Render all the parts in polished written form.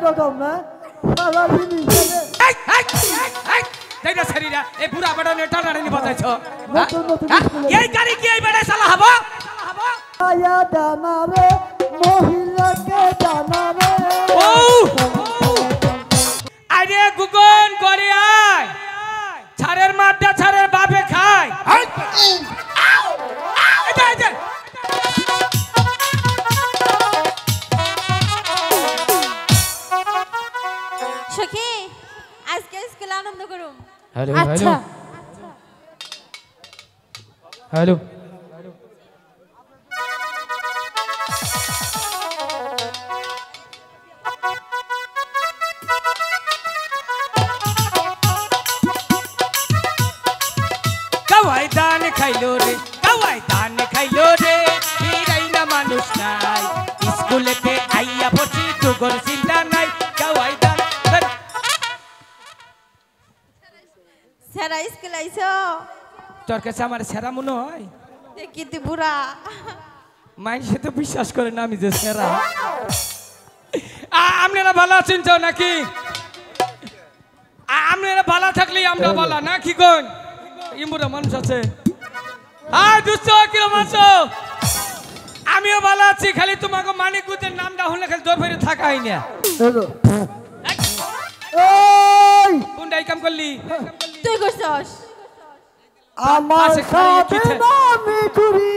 রকম না সারা জিনিস তাই না শরীরা এই বুড়া বড় নেটা নাড়ি বাজাইছো নতুন নতুন এই গাড়ি কি এই বেড়ে চালা হবো আয়া দানা রে মহিলাকে দানা রে ও আরে গুগন করে আয় ছাড়ের মাঠটা ছাড়ের বাপে খায় সখী আজকে স্কুলে আনন্দ করুম হ্যালো আচ্ছা হ্যালো কাওয়াই দান খাইলো রে কাওয়াই দান খাইলো রে হিরাই না মানুষ নাই স্কুলেতে আইয়া পড়ছি তোর চিন্তা নাই কাওয়াই দান সেরা স্কুলে আইছো তোর কাছে আমার সেরা মনে হয় দেখিতে বুড়া মানুষে তো বিশ্বাস করে না আমি যে সেরা আপনারা ভালো আছেন তো নাকি আপনারা ভালো থাকলে আমরা ভালো না কি কোন ইমুরা মানুষ আছে আর দুষ্ট কিরম আছো আমিও ভালো আছি খালি তোমাকে মানিকগুদের নামটা হলে খালি দৌড় ফিরে থাকাই না কোনটা এই কাম করলি তুই করছস আমার সাথে নামি চুরি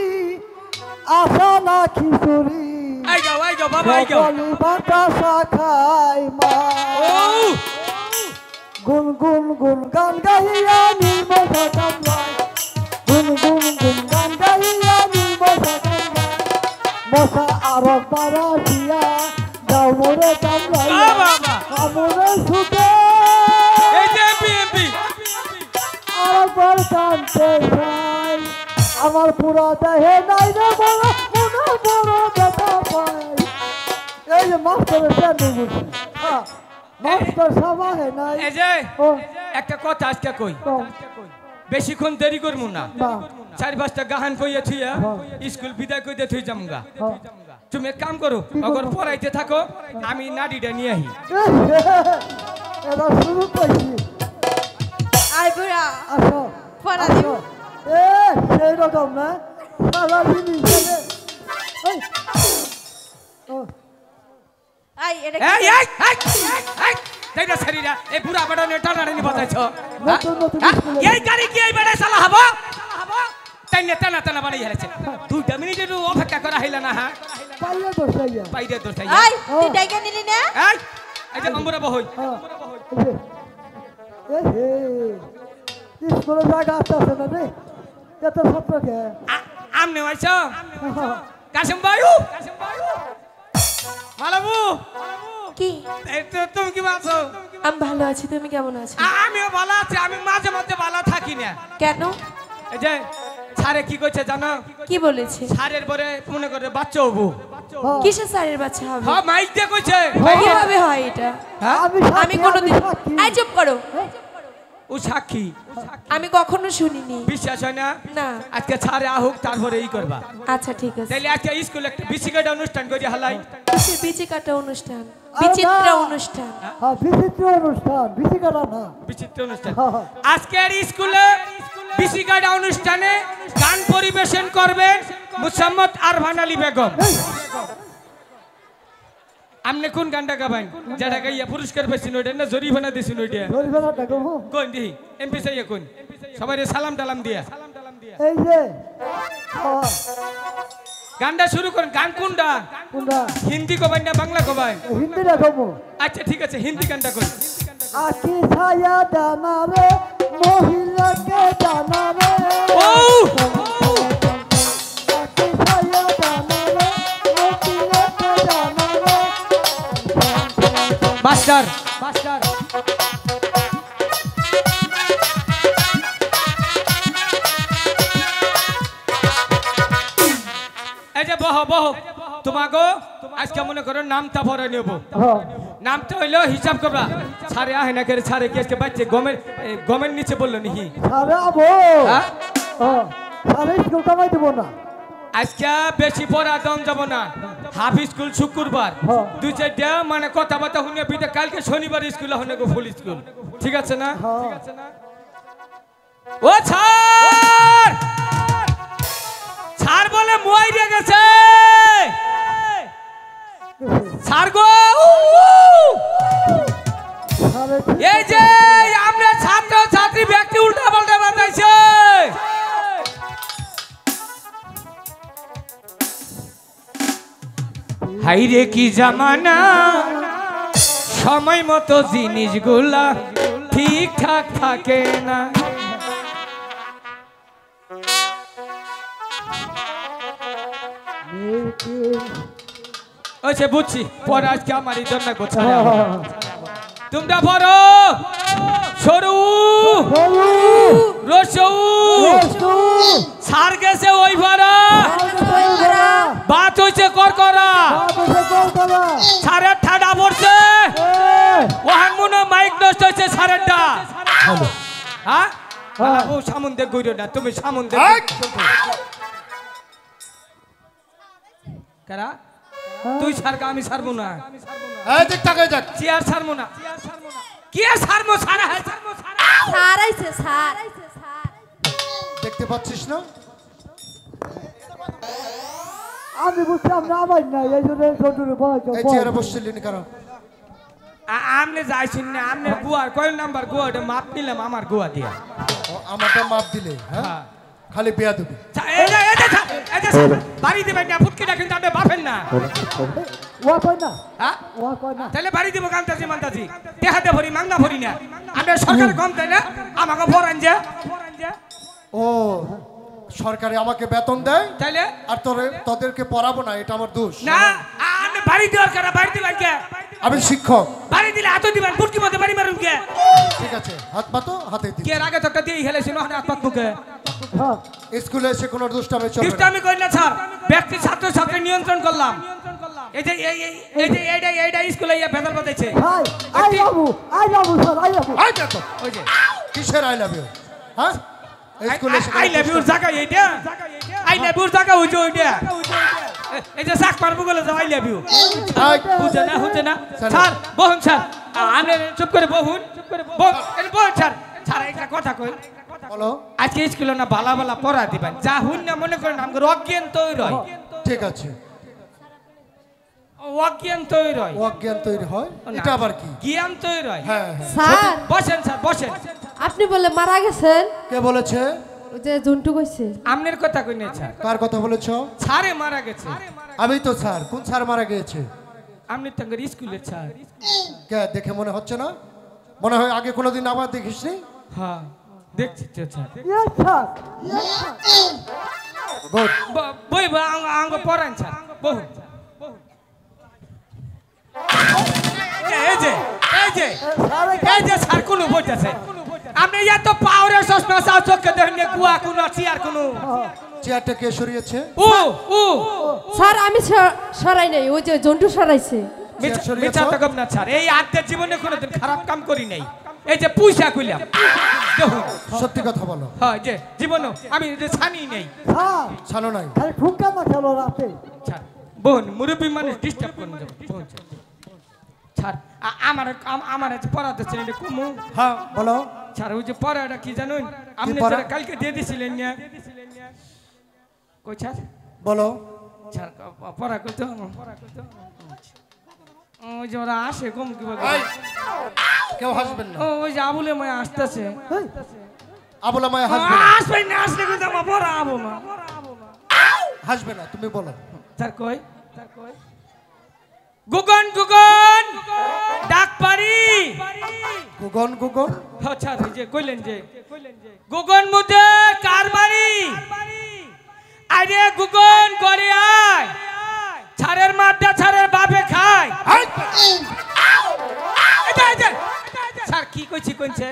আশা না খিচুড়ি আই যাও বাবা আই যাও বাতাসা খাই মা গুন গুন গুন গান গাইয়া নির্মল কামলাই গুন গুন গুন গান গাইয়া নির্মল কামলাই মশা আরো বারাসিয়া যাও মোরে কামলাই আমরে সুতে এই যে বিএমপি আরেকবার কানতে চাই আমার পুরা দেহে নাই রে বড় মনে বড় ব্যথা পাই এই যে মাস্টারের স্যান্ডেল বলছি হ্যাঁ মাস্টার সাবাহে নাই এই যে ও একটা কথা আজকে কই তো বেশিক্ষণ দেরি করবো না না 4-5টা গাহান কইয়া থুইয়া স্কুল বিদায় কইতে থুই যামগা হ্যাঁ তুমি এক কাম করো অগর পড়াইতে থাকো আমি নাড়িটা নিয়ে আহি এটা শুরু পাইছি আই বুড়া আসো পড়া আসো। দিও সেই রকম না সারা জিনিস এই ও আই এটা এই তাই না শরীরা এই বুড়া বড় নেটা নাড়ি বাজাইছো নতুন নতুন এই গাড়ি কি এই বেড়ে চালা হবো তাই না টানা বানাই হেরেছে 2টা মিনিটের অপেক্ষা করা হইল না হ্যাঁ পাইয়া তো সাইয়া বাইরে দোস্ত আই তুই ডাইকা নিলি না এই যে আমরা বহই এই হে স্কুলে জায়গা আছে না রে এত ছাত্রকে আমনে আইছো কাশিম বায়ু মালাবু কি এই তো তুমি কি আছো আমি ভালো আছি তুমি কেমন আছো আমিও ভালো আছি আমি মাঝে মধ্যে ভালো থাকি না কেন এই যে স্যারে কি কইছে জানো কি বলেছে স্যারের পরে মনে করে বাচ্চা হবো কিসের স্যারের বাচ্চা হবে হ্যাঁ মাইক দিয়ে কইছে কিভাবে হয় এটা আমি কোনোদিন এই চুপ করো ও সাক্ষী আমি কখনো শুনিনি বিশ্বাস হয় না না আজকে ছাড়ে আহুক তারপরে এই করবা আচ্ছা ঠিক আছে তাইলে আজকে স্কুলে একটা বিসিকেট অনুষ্ঠান করি হালাই কিসের বিচি কাটা অনুষ্ঠান বিচিত্র অনুষ্ঠান হ্যাঁ বিচিত্র অনুষ্ঠান বিচি কাটা না বিচিত্র অনুষ্ঠান আজকের স্কুলে বিসিকেট অনুষ্ঠানে গান পরিবেশন করবেন মুসাম্মদ আরফান আলী বেগম আমনে কোন গানটা গাবেন যেটা গাইয়া পুরস্কার পেয়েছেন ওইটা না জরিমানা দিয়েছেন ওইটা জরিমানা টাকা কোন দিহি এমপি চাইয়া কোন সবাই সালাম টালাম দিয়া এই যে গানটা শুরু করেন গান কোনটা কোনটা হিন্দি কবেন না বাংলা কবেন হিন্দিটা কমো আচ্ছা ঠিক আছে হিন্দি গানটা কোন আকি ছায়া দানা রে মহিলাকে দানা রে ও আকি ছায়া দানা রে মহিলাকে দানা রে মাস্টার এই যে বহ তোমাকে আজকে মনে করো নামটা পরে নেব নামটা হইলো হিসাব করবা ছাড়ে আহে না করে ছাড়ে কি আজকে বাচ্চে গমের নিচে বললো নাকি সারে আবো সারে স্কুল কামাই দেবো না আজকে বেশি পড়া দম যাব না হাফ স্কুল শুক্রবার হ্যাঁ। 2-4টা মানে কথাবার্তা শুনে বিদে কালকে শনিবার স্কুলে হনে গো ফুল স্কুল ঠিক আছে না ও ছাড় ছাড় বলে মুয়াই দিয়ে গেছে ছাড় গো এই যে আমরা ছাত্র ছাত্রী ব্যক্তি উল্টা পাল্টা বাতাইছে হাই রে কি জামানা সময় মতো জিনিসগুলা ঠিকঠাক থাকে না আচ্ছা বুঝছি পরে আজকে আমারই জন্য করছে তোমরা বড় সরু রসু সার গেছে ওই ভাড়া বাত হইছে করকরা সারের ঠাডা পড়ছে ওহান মনে মাইক নষ্ট হয়েছে সারেরটা হ্যাঁ ও সামুন্দে গইরো না তুমি সামুন্দে কারা তুই সারকা আমি সারবো না এই দেখ টাকা দেখ চেয়ার সারবো না কি আর সারবো সারা হয় সারবো সারা স্যার আইছে স্যার দেখতে পাচ্ছিস না আমি বুঝলাম না আমার না এই জন্য ছোটুর বয়স এই চেয়ারে বসছিলি না কারণ আমনে যাইছিন না আমনে গুয়ার কয় নাম্বার গুয়াটা মাপ নিলাম আমার গুয়া দিয়া আমারটা মাপ দিলে হ্যাঁ খালি বিয়া দেবে বাড়ি দেবেন না ফুটকিটা কিন্তু আপনি বাফেন না ওয়া কই না হ্যাঁ ওয়া কই না তাহলে বাড়ি দিব কান্তাজি মান্তাজি দেহাতে ভরি মাংনা ভরি না আমরা সরকার কম তাই না আমাকে ভরান যে ও সরকারি আমাকে বেতন দেয় তাইলে আর তোদেরকে পড়াবো না এটা আমার দোষ না আপনি বাড়ি দেওয়ার কারা বাড়ি দিবেন কে আমি শিক্ষক বাড়ি দিলে হাত দিবেন ফুটকি মধ্যে বাড়ি মারুন কে ঠিক আছে হাত পাতো হাতে দিই কে আগে তো একটা দিয়ে হেলেছিল না হাত পাত মুখে হ্যাঁ স্কুলে এসে কোনো দুষ্টামি চলবে কিন্তু না আমি কই না স্যার ব্যক্তি ছাত্র ছাত্রী নিয়ন্ত্রণ করলাম এই যে এইটা স্কুলে ইয়া ভেদাল বাতাইছে hi I love sir I love আই দেখো ওই যে কিসের আই লাভ ইউ হ্যাঁ স্কুলে এসে আই লাভ ইউর জায়গা এইটা আই লাভ ইউর জায়গা ওই যে ওইটা এই যে সাক পারবো বলে যাও আই লাভ ইউ বুঝে না স্যার বহুন স্যার আপনি চুপ করে বহুন বহুন স্যার স্যার একটা কথা কই বলো আজকে স্কুলে না ভালা ভালা পড়া দিবেন যা হুন না মনে করেন আমাকে অজ্ঞান তৈরি হয় ঠিক আছে অজ্ঞান তৈরি হয় অজ্ঞান তৈরি হয় এটা আবার কি জ্ঞান তৈরি হয় হ্যাঁ হ্যাঁ স্যার বসেন স্যার বসেন আপনি বলে মারা গেছেন কে বলেছে ওই যে জন্টু কইছে আমনের কথা কই না স্যার কার কথা বলেছো ছাড়ে মারা গেছে আমি তো স্যার কোন স্যার মারা গিয়েছে আমনি তাঙ্গের স্কুলের স্যার কে দেখে মনে হচ্ছে না মনে হয় আগে কোনোদিন আবার দেখিসনি হ্যাঁ দেখছি তো স্যার ইয়েস স্যার গুড বই আঙ্গ পড়ান স্যার বহু এই যে স্যার কোন বইতেছে আপনি এত পাওয়ারের চশমা চাও চোখে দেখেন কুয়া কোন চেয়ার কোন চেয়ারটা কে সরিয়েছে ও স্যার আমি সরাই নাই ওই যে জন্টু সরাইছে চেয়ার সরিয়েছো? মিথ্যা তো কম না স্যার এই আত্মের জীবনে কোনোদিন খারাপ কাম করি নাই এই যে পয়সা কইলাম দেখুন সত্যি কথা বলো হ্যাঁ যে জীবনে আমি যে ছানি নেই স্যার ছানো নাই খালি ঠুকা না খেলো রাতে স্যার বোন মুরব্বী মানুষ ডিস্টার্ব করুন বোন স্যার আমার পড়াতে ছিলেন কুমু হ্যাঁ বলো স্যার ওই যে পড়াটা কি জানুন আপনি পড়া? যেটা কালকে দিয়ে দিছিলেন না কই স্যার বলো স্যার পড়া করতে ওই যে ওরা আসে কম কি বলে এই, কেউ হাসবেন না ওই যে আবুলে মায় আসতেছে আবুলা মায়া হাসবে না আসবে না আসলে কিন্তু আমার পড়া আবু না হাসবে না তুমি বলো স্যার কই গুগন গুগন ডাক পারি গুগন গুগন আচ্ছা এই যে কইলেন যে গুগন মুদে কার বাড়ি আরে গুগন করে আয় ছাড়ের মাঠটা ছাড়ের বাপে খায় স্যার কি কইছি কইছে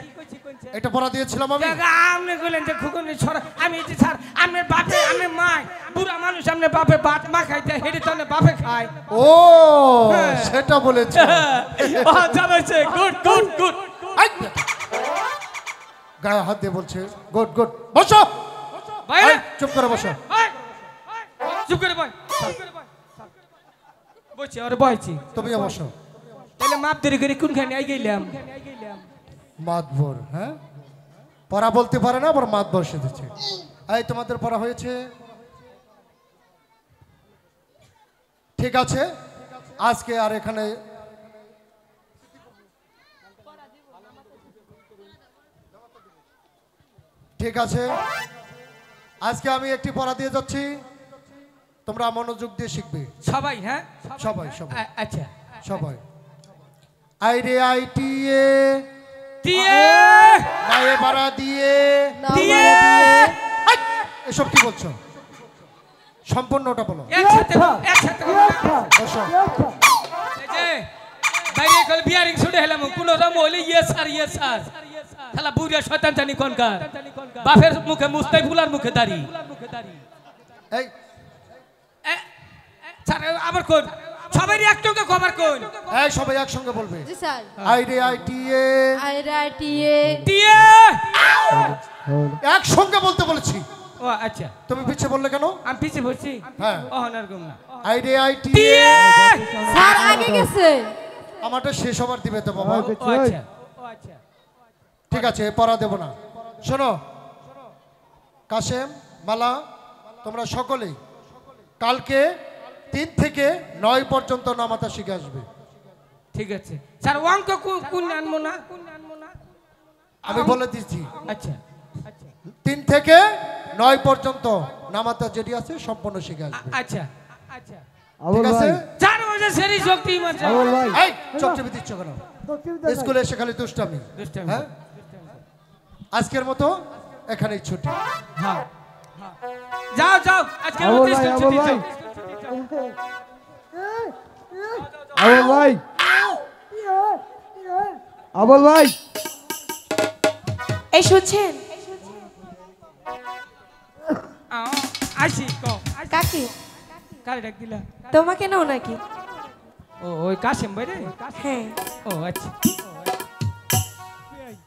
এটা পড়া দিয়েছিলাম আমি আপনি কইলেন যে গুগন ছড়া আমি যে স্যার আপনার বাপে আপনার মা বুড়া মানুষ আপনার বাপে ভাত মা খাইতে হেডে তো বাপে খায় ও সেটা বলেছে জানাইছে গুড গুড গুড এই, গায়ে হাত দিয়ে বলছে গুড গুড বসো বাইরে এই, চুপ করে বসো চুপ করে বল বসছি আর বসছি তুমি অবশ্য তাহলে মাপ ধরে করে কোনখানে আই গেলাম মাতবর, হ্যাঁ পড়া বলতে পারে না, আবার মাতবর সেজেছে। এই তোমাদের পড়া হয়েছে? ঠিক আছে, আজকে আর এখানে ঠিক আছে, আজকে আমি একটি পড়া দিয়ে যাচ্ছি, তোমরা মনোযোগ দিয়ে শিখবে সবাই। হ্যাঁ সবাই সবাই আচ্ছা সবাই। আই রে আই টি এ দিয়ে নায়ে বাড়া দিয়ে দিয়ে আই! এসব কি বলছো? সম্পূর্ণটা বলো। একসাথে একসাথে বসো। এই যে বাইরে কল বিয়ারিং শুনে হলাম কোন রকম হইলে ইয়েস স্যার শালা বুড়িয়া শয়তান জানি কোনকার বাপের মুখে মুস্তাই ফুলার মুখে দাড়ি। এই স্যার আবার কোন সবাই একটুকে খবর কোন এই সবাই একসঙ্গে বলবে। জি স্যার। আই রে আই টি এ আইআইটিএ দিয়ে একসঙ্গে বলতে বলেছি, ও আচ্ছা তুমি পিছিয়ে বললে কেন? আমি পিছে বলছি হ্যাঁ ও নারকম না আই রে আই টি এ দিয়ে স্যার আগে গেছে। আমারটা শেষ হবার দিবে তো বাবা। ও আচ্ছা ও আচ্ছা ঠিক আছে, পড়া দেব না। শোনো কাশেম, মালা, তোমরা সকলেই কালকে 3 থেকে 9 পর্যন্ত নামাতা শিখে আসবে। ঠিক আছে স্যার অঙ্ক কোন আনবো না আমি বলে দিচ্ছি, আচ্ছা আচ্ছা 3 থেকে 9 পর্যন্ত নামাতা যেটি আছে সম্পূর্ণ শিখে আসবে। আচ্ছা আচ্ছা ঠিক আছে? চার বছর সেরি শক্তি মাঝে এই চোখ টিপে দিচ্ছ কেন? স্কুলে এসে খালি দুষ্টামি। দুষ্টামি। হ্যাঁ, আজকের মতো এখানেই ছুটি। হ্যাঁ যাও যাও আজকে নোটিশ ছুটি যাও আবুল ভাই, আবুল ভাই, এই শুনছেন আইছি কো কাকি? কারে ডাক দিলা? তোমাকে নাও নাকি? ও ওই কাশেম ভাই রে? হ্যাঁ। ও আচ্ছা